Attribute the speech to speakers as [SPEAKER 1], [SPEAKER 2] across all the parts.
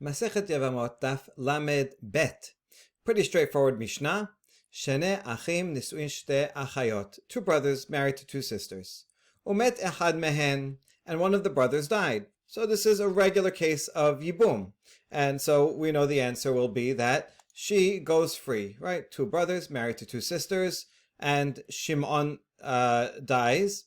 [SPEAKER 1] Masechet Yevamot Daf Lamed Bet. Pretty straightforward Mishnah. Shene achim nisuin shte achayot. Two brothers married to two sisters. Umet echad mehen. And one of the brothers died. So this is a regular case of yibum. And so we know the answer will be that she goes free, right? Two brothers married to two sisters. And Shimon dies.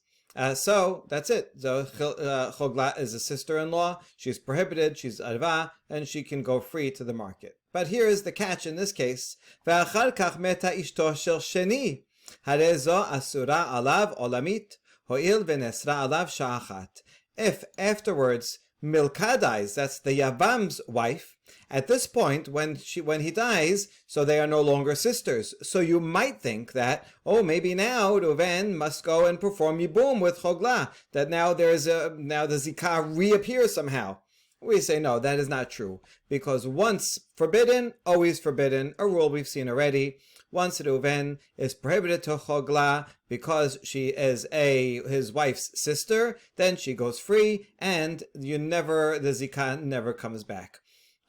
[SPEAKER 1] So that's it. So Chogla is a sister-in-law. She's prohibited. She's arva, and she can go free to the market. But here is the catch in this case: ve'achar kach meta ishto shel sheni, hare zo asura alav olamit, ho'il ve'nesra alav sha'achat. If afterwards Milka dies, that's the Yavam's wife. At this point, when he dies, so they are no longer sisters. So you might think that, oh, maybe now Reuven must go and perform Yibum with Chogla. That now the Zikah reappears somehow. We say no, that is not true. Because once forbidden, always forbidden. A rule we've seen already. Once Reuven is prohibited to Chogla because she is his wife's sister, then she goes free, and the Zikah never comes back.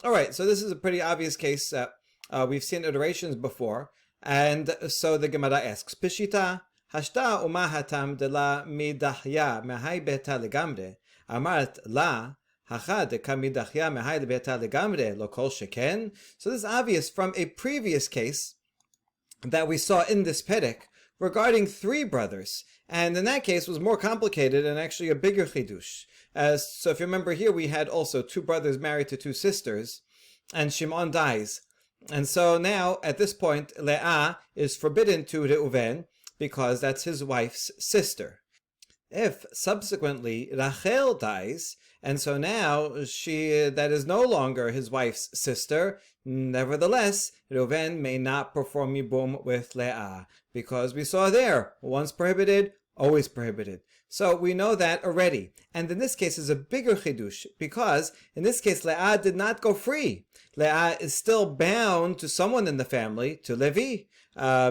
[SPEAKER 1] All right, so this is a pretty obvious case that we've seen iterations before, and so the Gemara asks, Peshita, hashta uma hatam de la midahya mehai beta legamre, amart la, hacha de ka midahya mehai beta legamre, lo kol sheken. So this is obvious from a previous case that we saw in this perek regarding three brothers, and in that case was more complicated and actually a bigger chidush. So if you remember here, we had also two brothers married to two sisters, and Shimon dies. And so now, at this point, Leah is forbidden to Reuven because that's his wife's sister. If subsequently Rachel dies, and so now that is no longer his wife's sister, nevertheless, Reuven may not perform Yibum with Leah, because we saw there, once prohibited, always prohibited. So we know that already. And in this case is a bigger chidush, because in this case Leah did not go free. Leah is still bound to someone in the family, to Levi,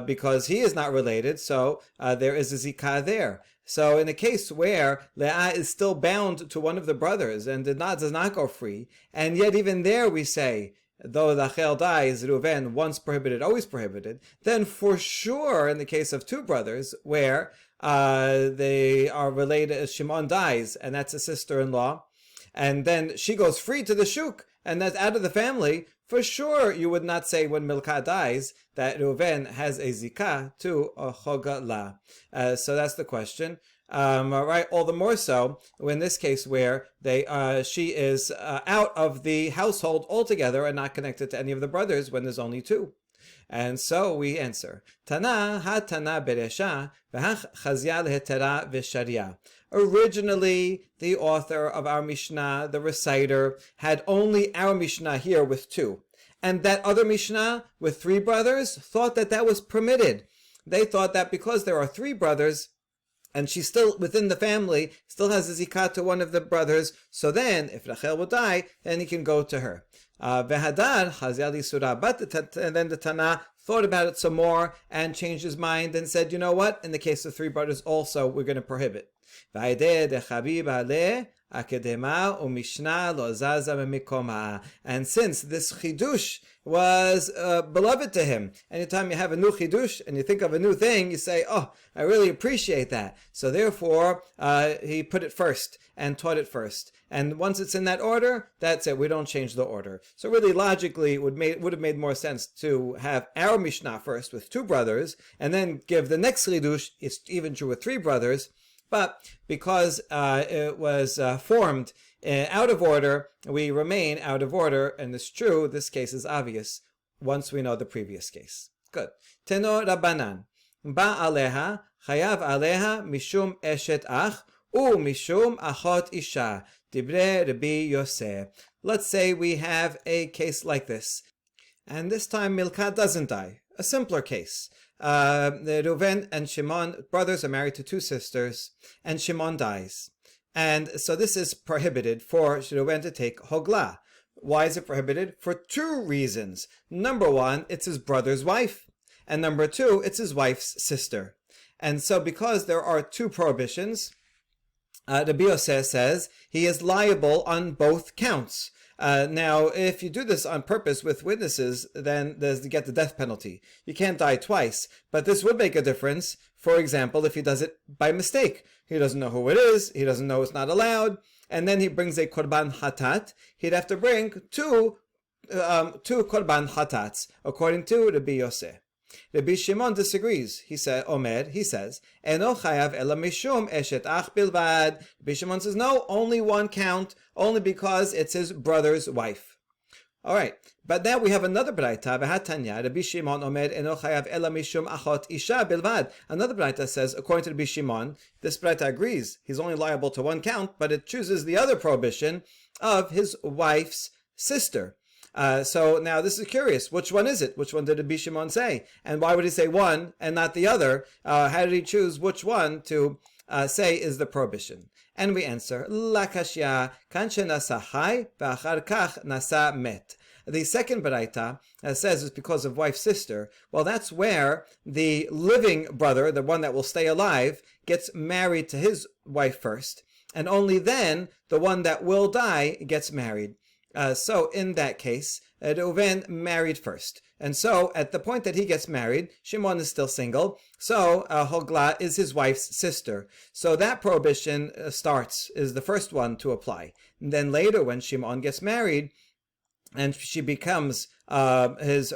[SPEAKER 1] because he is not related, so there is a zikah there. So in a case where Leah is still bound to one of the brothers and does not go free, and yet even there we say, though Rachel dies, Reuven, once prohibited, always prohibited, then for sure in the case of two brothers where they are related, Shimon dies, and that's a sister-in-law, and then she goes free to the shuk, and that's out of the family, for sure you would not say when Milka dies that Reuven has a zikah to a Chogla. So that's the question. Right, all the more so in this case where she is out of the household altogether and not connected to any of the brothers when there's only two. And so we answer, Tana ha-tana beresha v'hach chazya lehetera v'sharia. Originally, the author of our Mishnah, the reciter, had only our Mishnah here with two. And that other Mishnah with three brothers thought that was permitted. They thought that because there are three brothers, and she's still within the family, still has a zikah to one of the brothers, so then, if Rachel will die, then he can go to her. Vehadar Chazali Surah, but then the Tana thought about it some more and changed his mind and said, you know what? In the case of three brothers also, we're going to prohibit. And since this chidush was beloved to him, anytime you have a new chidush and you think of a new thing, you say, oh, I really appreciate that. So therefore, he put it first and taught it first. And once it's in that order, that's it. We don't change the order. So really, logically, it would have made more sense to have our Mishnah first with two brothers, and then give the next chidush. It's even true with three brothers. But because it was formed out of order, we remain out of order, and it's true, this case is obvious once we know the previous case. Good. Teno Rabbanan. Ba aleha, chayav aleha, mishum eshet ach, u mishum achot isha, dibre Rabbi Yosef. Let's say we have a case like this, and this time Milka doesn't die. A simpler case. The Reuven and Shimon, brothers, are married to two sisters, and Shimon dies. And so this is prohibited for Reuven to take Hogla. Why is it prohibited? For two reasons. Number one, it's his brother's wife. And number two, it's his wife's sister. And so because there are two prohibitions, Rabbi Yosef says he is liable on both counts. Now, if you do this on purpose with witnesses, then you get the death penalty. You can't die twice, but this would make a difference. For example, if he does it by mistake, he doesn't know who it is, he doesn't know it's not allowed, and then he brings a korban hatat, he'd have to bring two korban hatats, according to Rabbi Yosef. Rabbi Shimon disagrees. He says, Eno chayav ela mishum eshet ach bilvad. Rabbi Shimon says, no, only one count, only because it's his brother's wife. All right, but now we have another braita. V'hatanya, Rabbi Shimon omer eno chayav ela mishum achot isha bilvad. Another braita says, according to Rabbi Shimon, this braita agrees. He's only liable to one count, but it chooses the other prohibition of his wife's sister. So now this is curious. Which one is it? Which one did Rabbi Shimon say? And why would he say one and not the other? How did he choose which one to say is the prohibition? And we answer, La kashya kanche nasa chai v'achar kach nasa met. The second baraita says it's because of wife's sister. Well, that's where the living brother, the one that will stay alive, gets married to his wife first, and only then the one that will die gets married. So in that case, Reuven married first. And so at the point that he gets married, Shimon is still single. So Hogla is his wife's sister. So that prohibition is the first one to apply. And then later when Shimon gets married, and she becomes his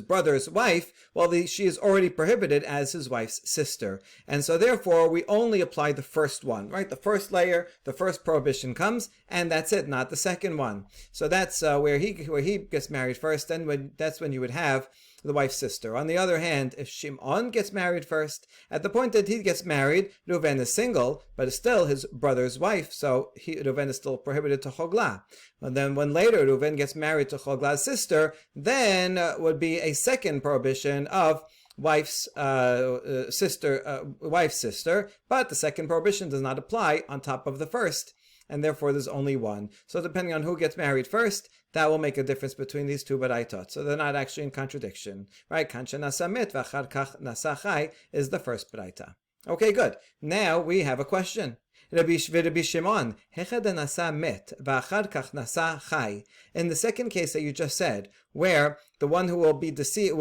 [SPEAKER 1] brother's wife, well, she is already prohibited as his wife's sister, and so therefore we only apply the first one, right? The first layer, the first prohibition comes, and that's it, not the second one. So that's where he gets married first, and that's when you would have the wife's sister. On the other hand, if Shimon gets married first, at the point that he gets married, Reuven is single, but is still his brother's wife, so Reuven is still prohibited to Hogla. And then when later Reuven gets married to Hogla's sister, then would be a second prohibition of wife's sister, but the second prohibition does not apply on top of the first, and therefore there's only one. So depending on who gets married first, that will make a difference between these two baraitot. So they're not actually in contradiction, right? Kancha nasa met v'achar kach nasa chai is the first baraita. Okay, good. Now we have a question. Rabbi Shimon, hechad nasa met v'achar kach nasa chai. In the second case that you just said, where the one who will be deceased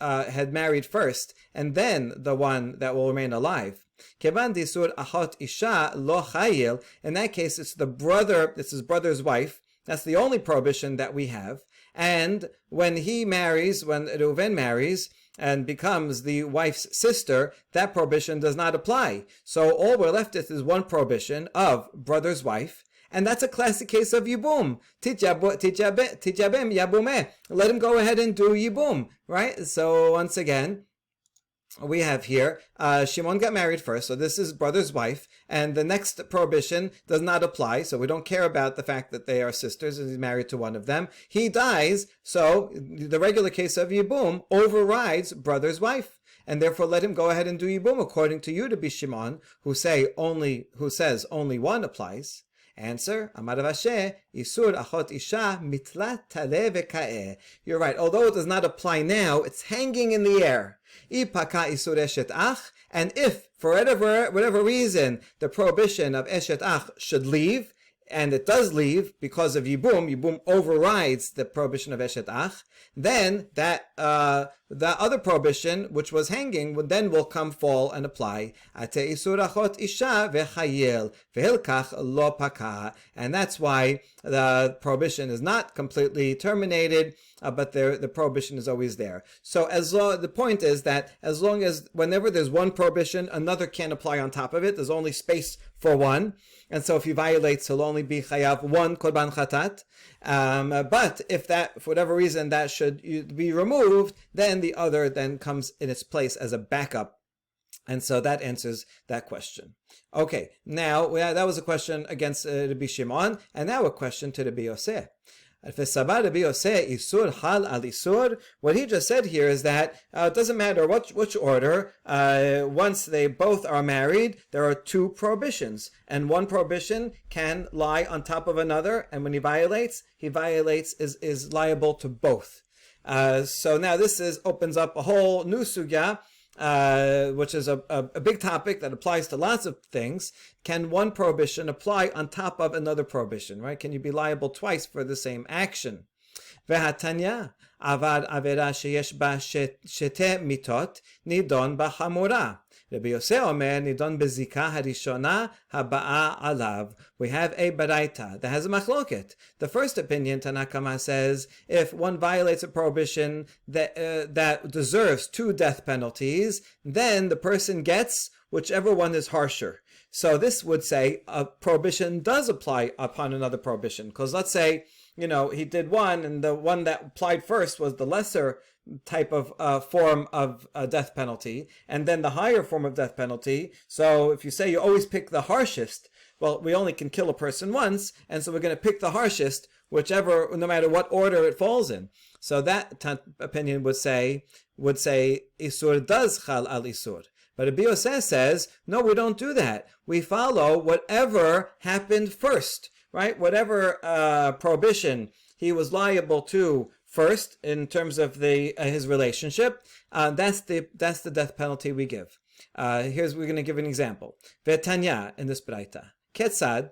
[SPEAKER 1] had married first, and then the one that will remain alive. Kevan disur achot isha lo chayil. In that case, it's his brother's wife. That's the only prohibition that we have. And when Reuven marries and becomes the wife's sister, that prohibition does not apply. So all we're left with is one prohibition of brother's wife. And that's a classic case of yibum. Tijabem yabumeh. Let him go ahead and do yibum, right? So once again, we have here, Shimon got married first, so this is brother's wife, and the next prohibition does not apply, so we don't care about the fact that they are sisters, and he's married to one of them. He dies, so the regular case of Yibum overrides brother's wife, and therefore let him go ahead and do Yibum, according to you, to be Shimon, who says only one applies. Answer, Amar Vashe, Isur achot isha mitlat tale veka'eh. You're right, although it does not apply now, it's hanging in the air. Ipaka isur eshet ach, and if, for whatever reason, the prohibition of eshet ach should leave, and it does leave because of Yibum overrides the prohibition of Eshet Ach, then that the other prohibition, which was hanging, will come fall and apply. And that's why the prohibition is not completely terminated, but the prohibition is always there. So the point is that as long as whenever there's one prohibition, another can't apply on top of it. There's only space for one. And so if he violates, he'll only be chayav one korban chatat. But if that, for whatever reason, that should be removed, then the other then comes in its place as a backup. And so that answers that question. Okay, now that was a question against Rabbi Shimon, and now a question to Rabbi Yosef. What he just said here is that it doesn't matter which order, once they both are married, there are two prohibitions, and one prohibition can lie on top of another, and when he violates is liable to both. So now this opens up a whole new sugya which is a big topic that applies to lots of things. Can one prohibition apply on top of another prohibition, right? Can you be liable twice for the same action? והתניא, אבל עבירה שיש בה שתי מיתות, נידון בחמורה. רבי יוסי אומר, נידון בזיקה הראשונה הבאה עליו. We have a baraita that has a machloket. The first opinion, Tanakama says, if one violates a prohibition that deserves 2 death penalties, then the person gets whichever one is harsher. So this would say a prohibition does apply upon another prohibition. Because let's say, he did one, and the one that applied first was the lesser type of form of death penalty, and then the higher form of death penalty. So if you say you always pick the harshest, well, we only can kill a person once, and so we're going to pick the harshest, whichever, no matter what order it falls in. So that opinion would say Isur does chal al Isur. But Rabbi Yosef says, no, we don't do that. We follow whatever happened first, right? Whatever prohibition he was liable to first in terms of his relationship, that's the death penalty we give. We're going to give an example. V'tanya in this braita. Ketzad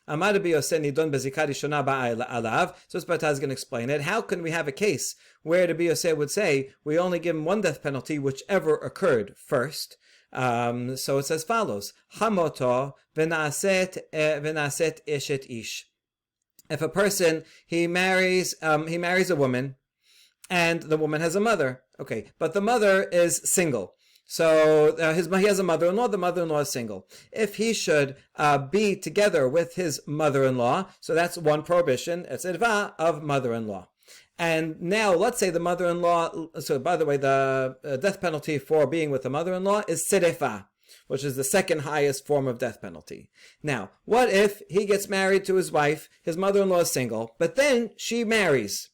[SPEAKER 1] Amar Rabbi Yosef nidon bezikah rishona ba'alav. So this braita is going to explain it. How can we have a case where Rabbi Yosef would say we only give him one death penalty, whichever occurred first? So it's as follows: Hamoto v'naset eshet ish. If a person he marries a woman, and the woman has a mother, okay, but the mother is single. So he has a mother-in-law. The mother-in-law is single. If he should be together with his mother-in-law, so that's one prohibition. It's idva of mother-in-law. And now, let's say the mother-in-law, so by the way, the death penalty for being with the mother-in-law is serefa, which is the second highest form of death penalty. Now, what if he gets married to his wife, his mother-in-law is single, but then she marries?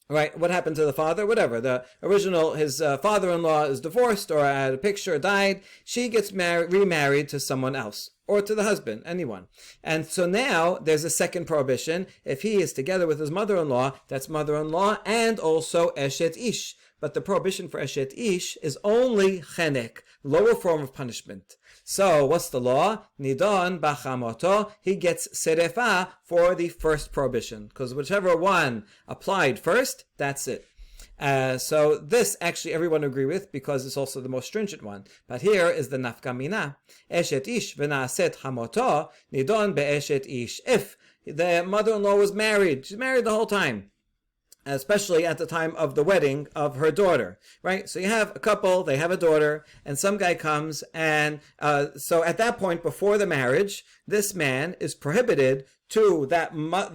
[SPEAKER 1] Right, what happened to the father? Whatever. His father-in-law is divorced or had a picture, died. She gets remarried to someone else. Or to the husband, anyone. And so now there's a second prohibition. If he is together with his mother-in-law, that's mother-in-law and also eshet ish. But the prohibition for eshet ish is only chenek, lower form of punishment. So what's the law? Nidon b'chamoto. He gets serefa for the first prohibition, because whichever one applied first, that's it. So this actually everyone agree with because it's also the most stringent one. But here is the nafkamina. Eshet ish v'naaset hamoto nidon be'eshet ish. If the mother-in-law was married, she's married the whole time, especially at the time of the wedding of her daughter, right? So you have a couple, they have a daughter, and some guy comes, and so at that point, before the marriage, this man is prohibited to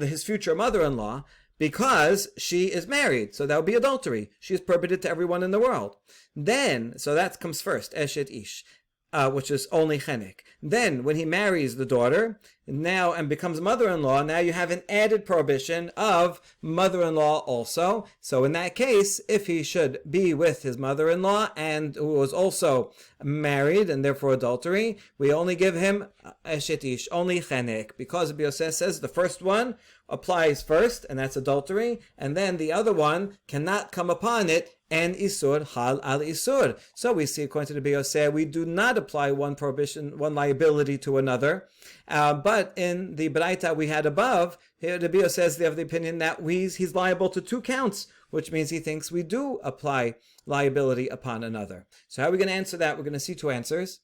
[SPEAKER 1] his future mother-in-law because she is married. So that would be adultery. She is prohibited to everyone in the world. Then, so that comes first, eshet ish, which is only chenek. Then, when he marries the daughter, now and becomes mother-in-law, now you have an added prohibition of mother-in-law also. So in that case, if he should be with his mother-in-law and who was also married and therefore adultery, we only give him eshet ish, only chenek, because Rabbi Yosef says the first one applies first, and that's adultery, and then the other one cannot come upon it, and isur hal al isur. So we see, according to the Rabbi Yosef, we do not apply one prohibition, one liability to another. But in the braita we had above, here the Rabbi Yosef says they have the opinion that he's liable to 2 counts, which means he thinks we do apply liability upon another. So how are we going to answer that? We're going to see 2 answers.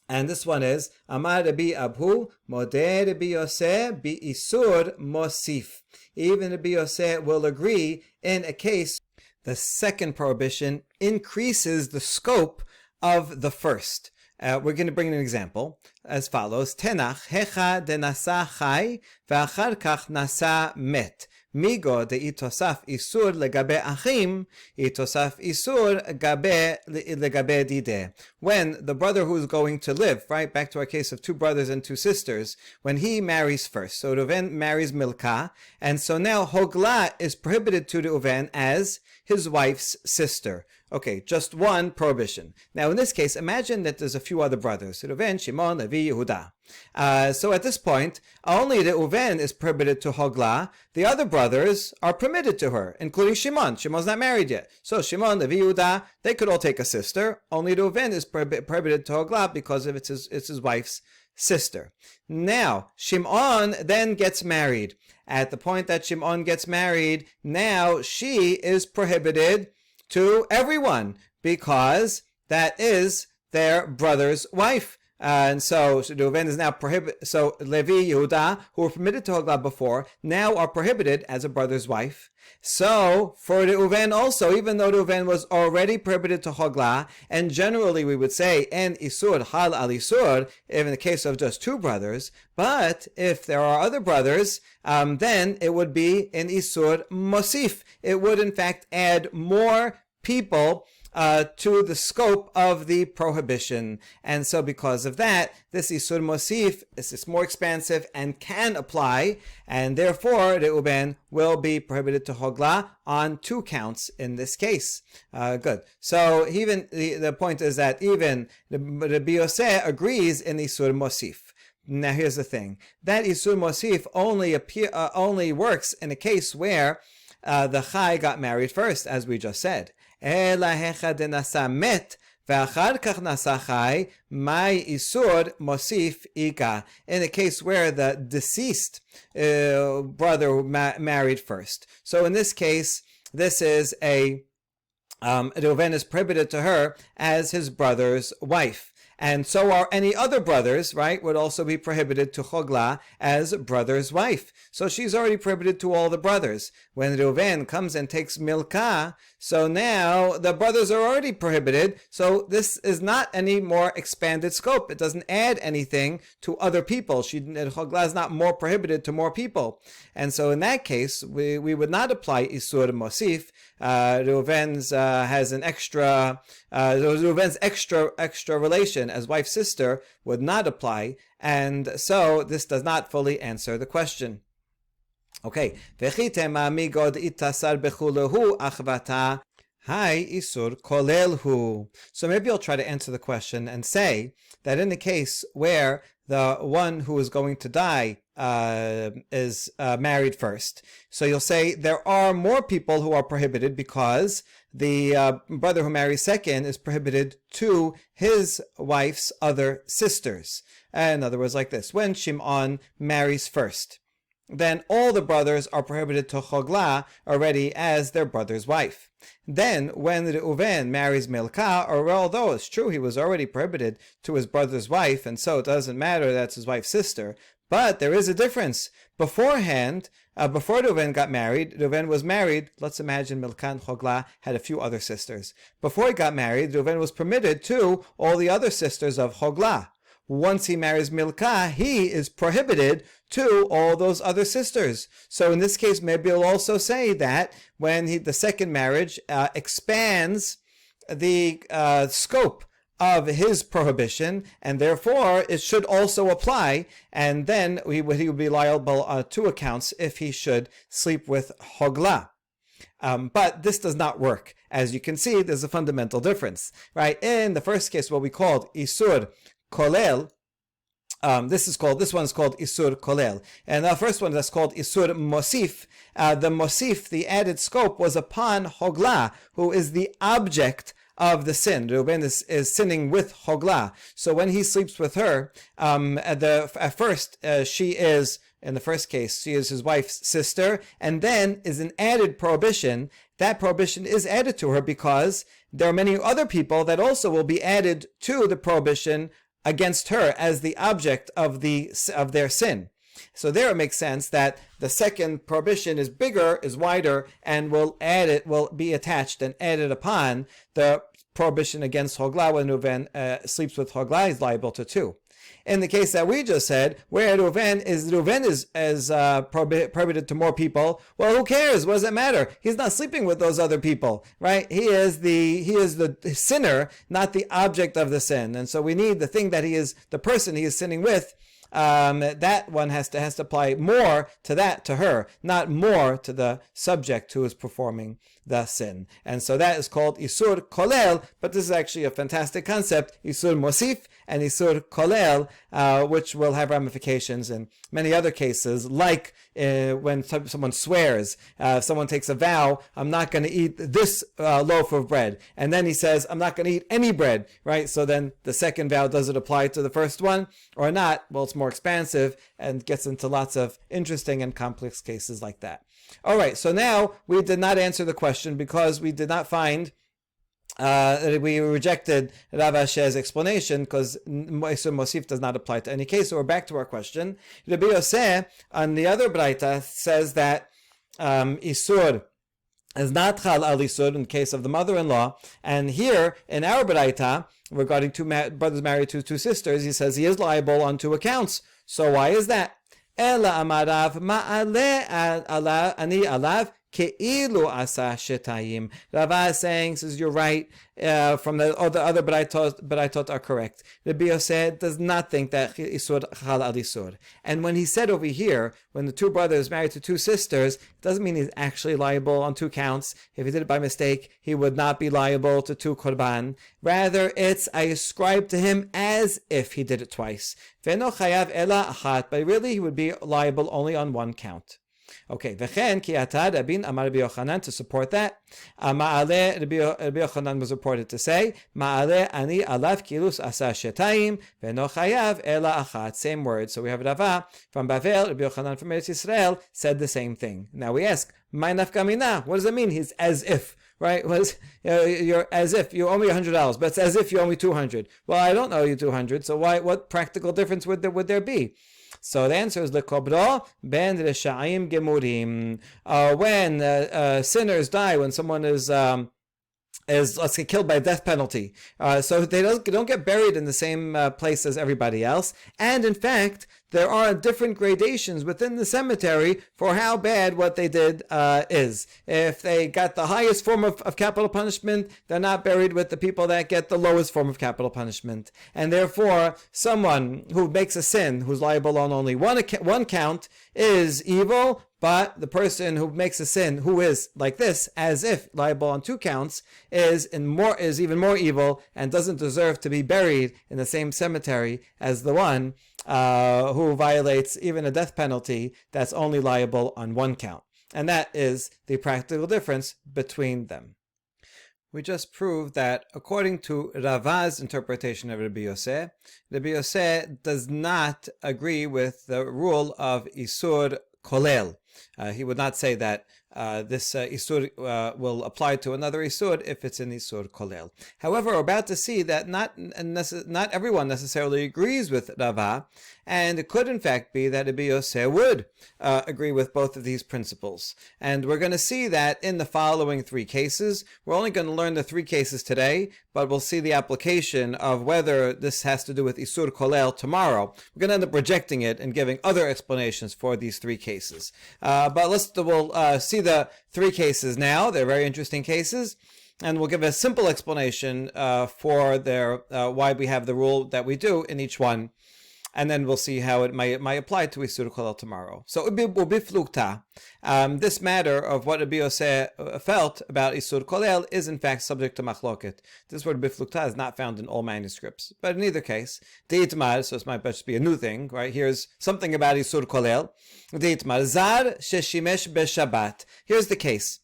[SPEAKER 1] And this one is, Amar Rabbi Abhu, Modeh Rabbi Yosef, Bi Isur Mosif. Even Rabbi Yosef will agree in a case the second prohibition increases the scope of the first. We're going to bring an example as follows. Tenach hecha de nasa chai, ve'achar kach nasa met. Migo de itosaf isur legabe achim, itosaf isur legabe dide. When the brother who is going to live, right, back to our case of 2 brothers and 2 sisters, when he marries first, so Reuven marries Milcah, and so now Hogla is prohibited to Reuven as his wife's sister. Okay, just one prohibition. Now, in this case, imagine that there's a few other brothers, Reuven, Shimon, Levi, Yehuda. So at this point, only Reuven is prohibited to Hogla. The other brothers are permitted to her, including Shimon. Shimon's not married yet. So Shimon, Levi, Yehuda, they could all take a sister. Only Reuven is prohibited to Hogla because of it's his wife's sister. Now, Shimon then gets married. At the point that Shimon gets married, now she is prohibited to everyone because that is their brother's wife. And so Reuven is now prohibited. So Levi, Yehuda, who were permitted to Hogla before, now are prohibited as a brother's wife. So for Reuven also, even though Reuven was already prohibited to Hogla, and generally we would say en isur hal al isur, in the case of just two brothers, but if there are other brothers, then it would be an isur mosif. It would in fact add more people to the scope of the prohibition. And so because of that, this Isur Mosif is more expansive and can apply, and therefore Reuben will be prohibited to Hogla on 2 counts in this case. Good. So even the point is that even Rabbi Yosef agrees in Isur Mosif. Now here's the thing. That Isur Mosif only works in a case where the Chai got married first, as we just said. In a case where the deceased brother married first. So in this case, this is Reuven is prohibited to her as his brother's wife. And so are any other brothers, right, would also be prohibited to Hogla as brother's wife. So she's already prohibited to all the brothers. When Reuven comes and takes Milcah, so now the brothers are already prohibited. So this is not any more expanded scope. It doesn't add anything to other people. Hogla is not more prohibited to more people. And so in that case, we would not apply Isur Mosif. Reuven's has an extra, Reuven's extra relation as wife sister would not apply, and so this does not fully answer the question. Okay, v'chitema migod itasar bechulehu achvata hai isur kolelhu. So maybe I'll try to answer the question and say that in the case where the one who is going to die is married first, so you'll say there are more people who are prohibited because the brother who marries second is prohibited to his wife's other sisters. In other words, like this: when Shimon marries first, then all the brothers are prohibited to Hogla already as their brother's wife. Then when Reuven marries Milcah, or although it's true he was already prohibited to his brother's wife, and so it doesn't matter that's his wife's sister, but there is a difference. Beforehand, before Reuven got married, Reuven was married. Let's imagine Milcah and Hogla had a few other sisters. Before he got married, Reuven was permitted to all the other sisters of Hogla. Once he marries Milcah, he is prohibited to all those other sisters. So in this case, maybe he'll also say that when the second marriage expands the scope of his prohibition, and therefore it should also apply, and then he would be liable 2 accounts if he should sleep with Hogla. But this does not work. As you can see, there's a fundamental difference, right? In the first case, what we called Isur Kolel, this one's called Isur Kolel. And the first one that's called Isur Mosif. The Mosif, the added scope, was upon Hogla, who is the object of the sin. Reuben is sinning with Hogla. So when he sleeps with her, at first she is, in the first case, she is his wife's sister, and then is an added prohibition. That prohibition is added to her because there are many other people that also will be added to the prohibition against her as the object of their sin. So there it makes sense that the second prohibition is bigger, is wider, and will be attached and added upon the prohibition against Hogla. When Reuven sleeps with Hogla, he's liable to 2. In the case that we just said, where Reuven is prohibited to more people, well, who cares? What does it matter? He's not sleeping with those other people, right? He is the sinner, not the object of the sin. And so we need the thing that the person he is sinning with, that one has to apply more to her, not more to the subject who is performing the sin. And so that is called Isur Kolel, but this is actually a fantastic concept, Isur Mosif and Isur Kolel, which will have ramifications in many other cases, like when someone swears. If someone takes a vow, I'm not going to eat this loaf of bread, and then he says, I'm not going to eat any bread, right? So then the second vow, does it apply to the first one or not? Well, it's more expansive and gets into lots of interesting and complex cases like that. All right, so now we did not answer the question because we did not find we rejected Rav Asher's explanation because Isur Mosif does not apply to any case. So we're back to our question. Rabbi Yosef on the other Braita says that Isur is not Chal al Isur in the case of the mother-in-law. And here in our Braita, regarding two brothers married to two sisters, he says he is liable on two accounts. So why is that? Ela amarav ma'ale ani alav ke'ilu asa shetayim. Rava is saying, says you're right, from the other Braitot are correct. Rabbi Yosef does not think that Isur Chal al Isur. And when he said over here, when the two brothers married to two sisters, it doesn't mean he's actually liable on two counts. If he did it by mistake, he would not be liable to two korban. Rather, it's I ascribe to him as if he did it twice. Ve'eno chayav ela achat, but really he would be liable only on one count. Okay, v'chen ki atad Rabin Amar Rabbi Yochanan, to support that. Ma'ale Rabbi Yochanan was reported to say, Ma'ale ani alav kilus asa shetayim ve'no chayav ela achat. Same word. So we have Rava from Bavel, Rabbi Yochanan from Eretz Yisrael said the same thing. Now we ask, my nafka mina? What does it mean? He's as if. Right? You're as if you owe me $100, but it's as if you owe me 200. Well, I don't owe you 200, so why? What practical difference would there be? So the answer is lekobro ben reshaim gemurim. When sinners die, when someone is let's get killed by death penalty, so they don't get buried in the same place as everybody else. And in fact, there are different gradations within the cemetery for how bad what they did is. If they got the highest form of capital punishment, they're not buried with the people that get the lowest form of capital punishment. And therefore, someone who makes a sin, who's liable on only one count, is evil, but the person who makes a sin, who is like this, as if liable on two counts, is even more evil and doesn't deserve to be buried in the same cemetery as the one who violates even a death penalty that's only liable on one count. And that is the practical difference between them. We just proved that according to Rava's interpretation of Rabbi Yosef does not agree with the rule of Isur Kolel. He would not say that this Isur will apply to another Isur if it's an Isur Kolel. However, we're about to see that not everyone necessarily agrees with Rava, and it could in fact be that Rabbi Yosef would agree with both of these principles. And we're going to see that in the following three cases. We're only going to learn the three cases today, but we'll see the application of whether this has to do with Isur Kolel tomorrow. We're going to end up rejecting it and giving other explanations for these three cases. But we'll see the three cases now. They're very interesting cases, and we'll give a simple explanation for why we have the rule that we do in each one, and then we'll see how it might apply to Isur Kolel tomorrow. So ubiflukta, this matter of what Rabbi Yosef felt about Isur Kolel is in fact subject to machloket. This word biflukta is not found in all manuscripts, but in either case, deitmar, so it might just be a new thing, right? Here's something about Isur Kolel. Deitmar zar sheshimesh beshabbat. Here's the case.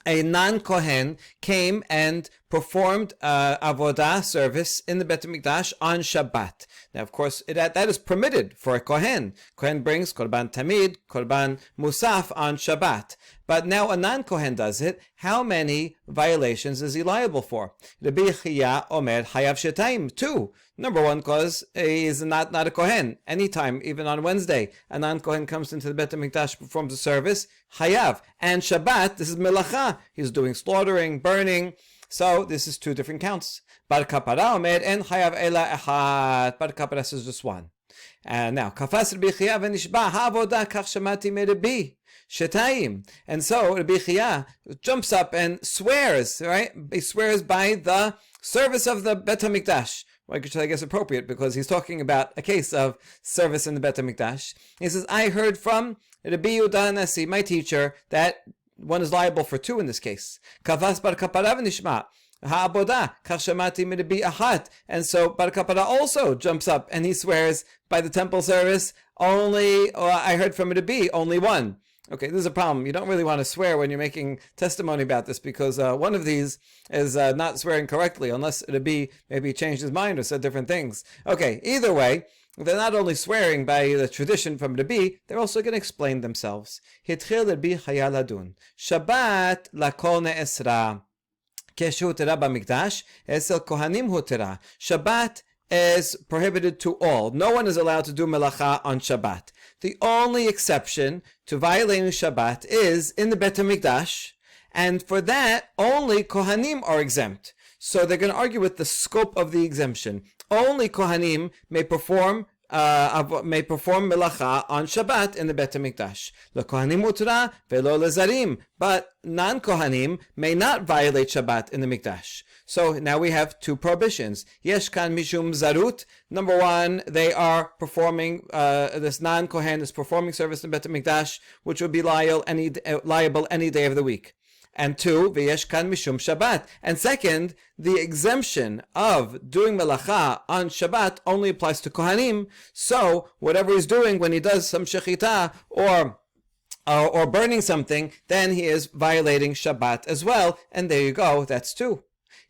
[SPEAKER 1] A non-Kohen came and performed avodah service in the Bet HaMikdash on Shabbat. Now, of course, that is permitted for a Kohen. Kohen brings Korban Tamid, Korban Musaf on Shabbat. But now a non-Kohen does it. How many violations is he liable for? Rabbi Chia Omer Hayav Shetayim, 2. Number one, because he is not a Kohen. Anytime, even on Wednesday, a non-Kohen comes into the Bet HaMikdash, performs a service, Hayav. And Shabbat, this is Melacha. He's doing slaughtering, burning. So this is 2 different counts. Bar Kapara Omer en Hayav Ela Echad. Bar Kapara says just 1. And now, Kafas Rabbi Chia v'nishba ha'avodah kach shamati me'Rabbi Shetayim. And so Rabbi Chia jumps up and swears, right? He swears by the service of the Bet HaMikdash. which I guess appropriate because he's talking about a case of service in the Bet HaMikdash. He says, I heard from Rabbi Yehuda Nasi, my teacher, that one is liable for two in this case. Kavas bar kapara v'nishma. Ha'aboda, kach shamati mirabi achat. And so Bar Kapara also jumps up and he swears by the temple service, I heard from Rabbi, only one. Okay, this is a problem. You don't really want to swear when you're making testimony about this because one of these is not swearing correctly unless Rabbi maybe changed his mind or said different things. Okay, either way, they're not only swearing by the tradition from Rabbi, they're also going to explain themselves. Hitchil Rabbi Chaya ladun. Shabbat lakol ne'esra. Keshu tera b'mikdash, esel kohanim hu tera. Shabbat is prohibited to all. No one is allowed to do melacha on Shabbat. The only exception to violating Shabbat is in the Bet HaMikdash, and for that, only Kohanim are exempt. So they're going to argue with the scope of the exemption. Only Kohanim may perform melacha on Shabbat in the Bet HaMikdash. LeKohanim utra velo lezarim. But non-Kohanim may not violate Shabbat in the Mikdash. So now we have two prohibitions. Yesh kan mishum zarut. Number one, they are performing, this non-Kohen is performing service in Bet HaMikdash, which would be liable any day of the week. And two, v'yesh kan mishum Shabbat. And second, the exemption of doing melacha on Shabbat only applies to Kohanim. So whatever he's doing when he does some shechita or burning something, then he is violating Shabbat as well. And there you go, that's two.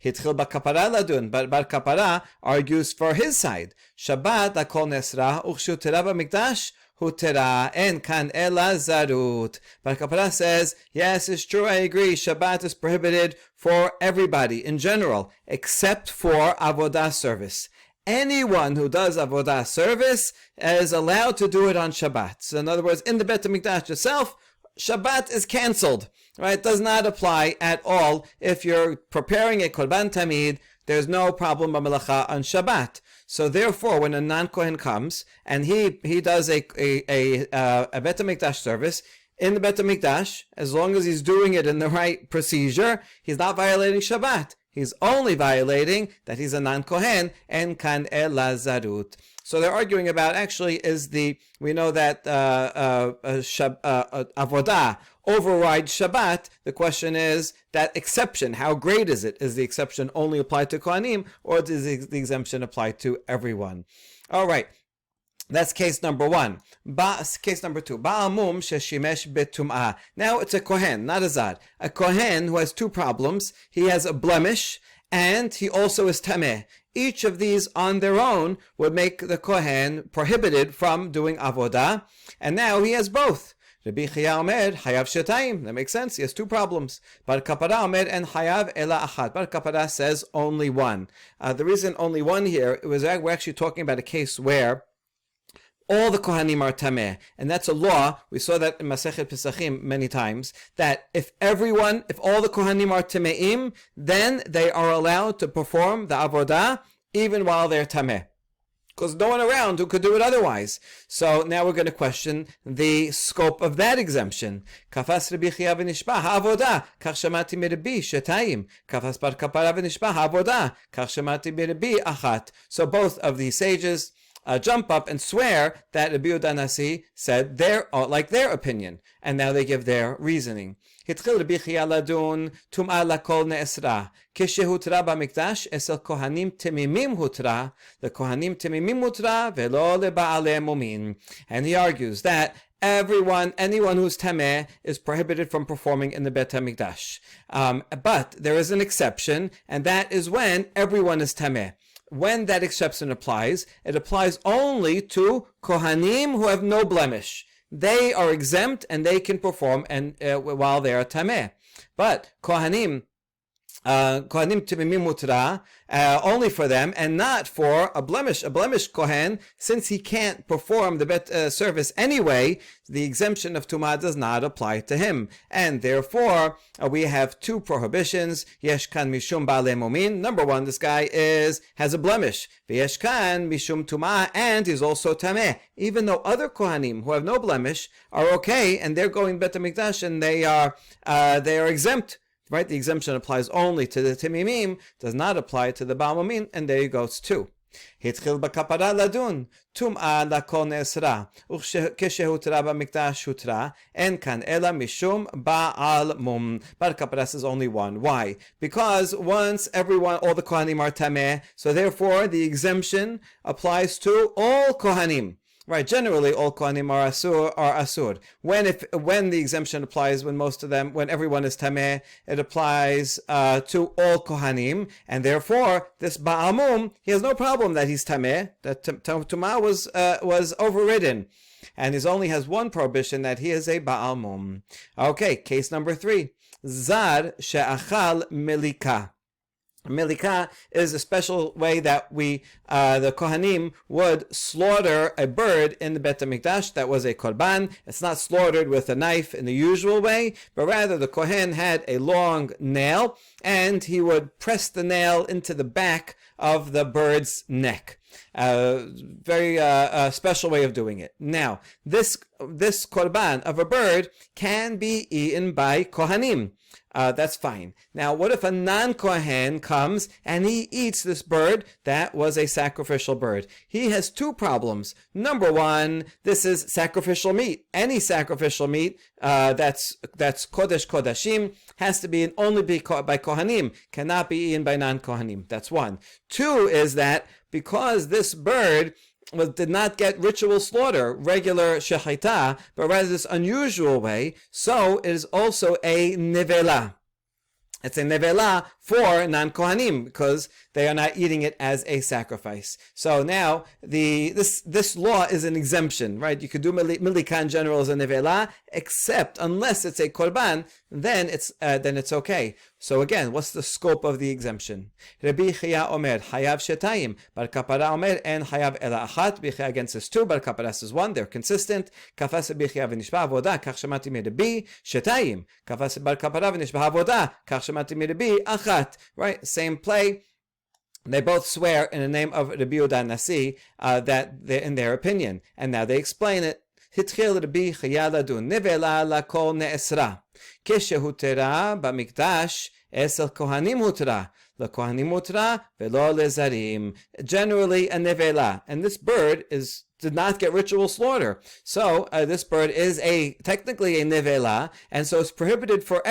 [SPEAKER 1] Hitchil bar kapara ladun, but Bar Kapara argues for his side. Shabbat akol nesra u'chshu tera b'mikdash hutera en kan ela zarut. Bar Kapara says, yes, it's true, I agree, Shabbat is prohibited for everybody in general, except for avodah service. Anyone who does avodah service is allowed to do it on Shabbat. So in other words, in the Bet HaMikdash itself, Shabbat is cancelled. Right? It does not apply at all. If you're preparing a Korban Tamid, there's no problem of melacha on Shabbat. So therefore, when a non-Kohen comes and he does a Bet HaMikdash service in the Bet HaMikdash, as long as he's doing it in the right procedure, he's not violating Shabbat. He's only violating that he's a non-Kohen and kan el lazarut. So they're arguing about actually we know that avodah overrides Shabbat. The question is that exception. How great is it? Is the exception only applied to Kohanim or does the exemption apply to everyone? All right. That's case number one. Case number two. Ba'amum sheshimesh betum'ah. Now it's a Kohen, not a Zad. A Kohen who has two problems. He has a blemish and he also is tameh. Each of these on their own would make the Kohen prohibited from doing avodah. And now he has both. Rabbi Chaya Omer, Hayav Shetayim. That makes sense. He has two problems. Bar Kapara Omer and Hayav Ela Achat. Bar Kapara says only one. The reason only one here, we're actually talking about a case where all the Kohanim are tameh, and that's a law. We saw that in Masechet Pesachim many times, that if all the Kohanim are tameim, then they are allowed to perform the avodah even while they're tameh. Because no one around who could do it otherwise. So now we're going to question the scope of that exemption. Kafas Rabbi Chaya v'nishba ha'avodah, kach shamati mirabbi shetayim. Kafas bar kapara v'nishba ha'avodah, kach shamati mirabbi achat. So both of these sages jump up and swear that Rabbi Yehuda Nasi said their opinion, and now they give their reasoning. Hitchil Rabbi Chaya ladun tum'a lakol ne'esra keshehu tera b'mikdash esel kohanim temimim hutra the kohanim temimim hutra velo leba'alei mumin. And he argues that anyone who's tameh is prohibited from performing in the Bet HaMikdash. But there is an exception, and that is when everyone is tameh. When that exception applies, it applies only to Kohanim who have no blemish. They are exempt and they can perform while they are tameh. But Kohanim timimim mutra, only for them and not for a blemish. A blemished Kohen, since he can't perform the bet service anyway, the exemption of Tumah does not apply to him. And therefore, we have two prohibitions. Yesh kan mishum ba'alei mumin. Number one, this guy has a blemish. V'yesh kan mishum Tumah, and he's also tameh. Even though other Kohanim who have no blemish are okay, and they're going Bet HaMikdash and they are exempt. Right, the exemption applies only to the Timimim, does not apply to the Ba'al Mumin, and there you go, it's two. התחיל בכפרה לדון, טומאה לכל נאסרה, וכשהותרה במקדש הותרה, אין כאן אלא משום בעל מום. But kapara says only one. Why? Because once all the Kohanim are tameh, so therefore the exemption applies to all Kohanim. Right, generally all Kohanim are asur. When the exemption applies, when everyone is tameh, it applies to all Kohanim, and therefore this Ba'amum, he has no problem that he's tameh. That Tumah was overridden, and he only has one prohibition, that he is a Ba'amum. Okay, case number 3, Zar she'achal melika. Melika is a special way that the Kohanim would slaughter a bird in the Bet HaMikdash that was a korban. It's not slaughtered with a knife in the usual way, but rather the Kohen had a long nail, and he would press the nail into the back of the bird's neck. Very special way of doing it. Now, this korban of a bird can be eaten by Kohanim. That's fine. Now, what if a non-Kohen comes and he eats this bird that was a sacrificial bird? He has 2 problems. Number 1, this is sacrificial meat. Any sacrificial meat that's Kodesh Kodashim has to be only by Kohanim, cannot be eaten by non-Kohanim. That's 1. 2 is that because this bird did not get ritual slaughter, regular shechita, but rather this unusual way, so it is also a nevela. It's a nevela for non-Kohanim because they are not eating it as a sacrifice. So now this law is an exemption, right? You could do milika in general as a nevela, except unless it's a korban, then it's okay. So again, what's the scope of the exemption? Rabbi Chia omer hayav shetayim, bar kapara omer en hayav ela achat. Bichia against us 2, bar kapara says 1. They're consistent. Kafas bichia v'nishba avoda kach shemati mirabi shetayim. Kafas bar kapara v'nishba avoda kach shemati mirabi achat. Right, same play. They both swear in the name of Rabbi Yehuda Nasi that they're in their opinion, and now they explain it. התחיל רבי חייא לדון, נבלה לכל נאסרה, כשהותרה במקדש אצל כהנים הותרה, לכהנים הותרה ולא לזרים. Generally a nevela, and this bird did not get ritual slaughter. So this bird is technically a nevela, and so it's prohibited for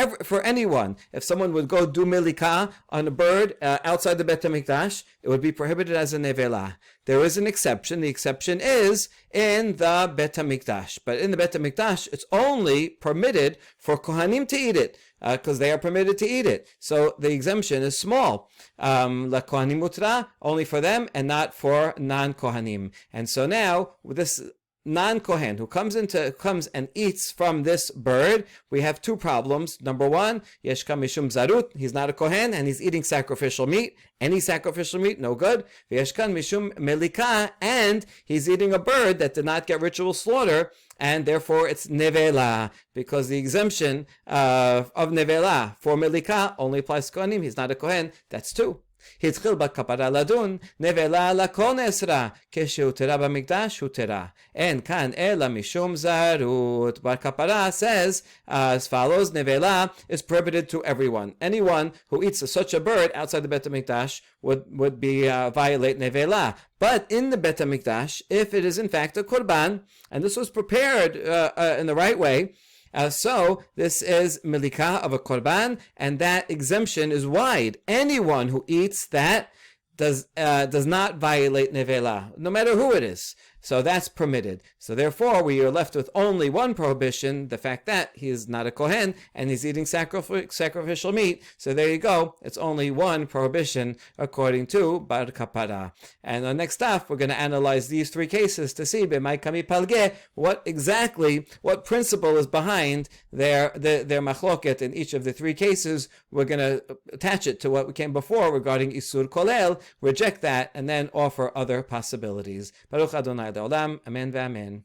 [SPEAKER 1] anyone. If someone would go do milika on a bird outside the Bet HaMikdash, it would be prohibited as a nevela. There is an exception. The exception is in the Bet HaMikdash. But in the Bet HaMikdash, it's only permitted for Kohanim to eat it, because they are permitted to eat it. So the exemption is small. La Kohanim Utra, only for them and not for non-Kohanim. And so now, with this non-Kohen who comes and eats from this bird, we have 2 problems. Number 1, Yeshka Mishum Zarut, he's not a Kohen and he's eating sacrificial meat. Any sacrificial meat, no good. V'yeshkan Mishum Melika, and he's eating a bird that did not get ritual slaughter, and therefore it's nevela, because the exemption of nevela for Melika only applies to Kohanim. He's not a Kohen. That's 2. התחיל בכפרה לדון, נבלה לכל נאסרה, כשהותרה במקדש הותרה. אין כאן אלא משום זרות. Bar Kapara says as follows: nevela is prohibited to everyone. Anyone who eats such a bird outside the Bet HaMikdash would be violate nevela. But in the Bet HaMikdash, if it is in fact a korban, and this was prepared in the right way, so this is milika of a korban, and that exemption is wide. Anyone who eats that does not violate nevela, no matter who it is. So that's permitted. So therefore, we are left with only one prohibition, the fact that he is not a Kohen and he's eating sacrificial meat. So there you go. It's only one prohibition according to Bar Kapara. And on next stop, we're going to analyze these 3 cases to see what principle is behind their machloket in each of the 3 cases. We're going to attach it to what came before regarding Isur Kolel, reject that, and then offer other possibilities. Baruch Adonai Le'olam. Amen ve'amen.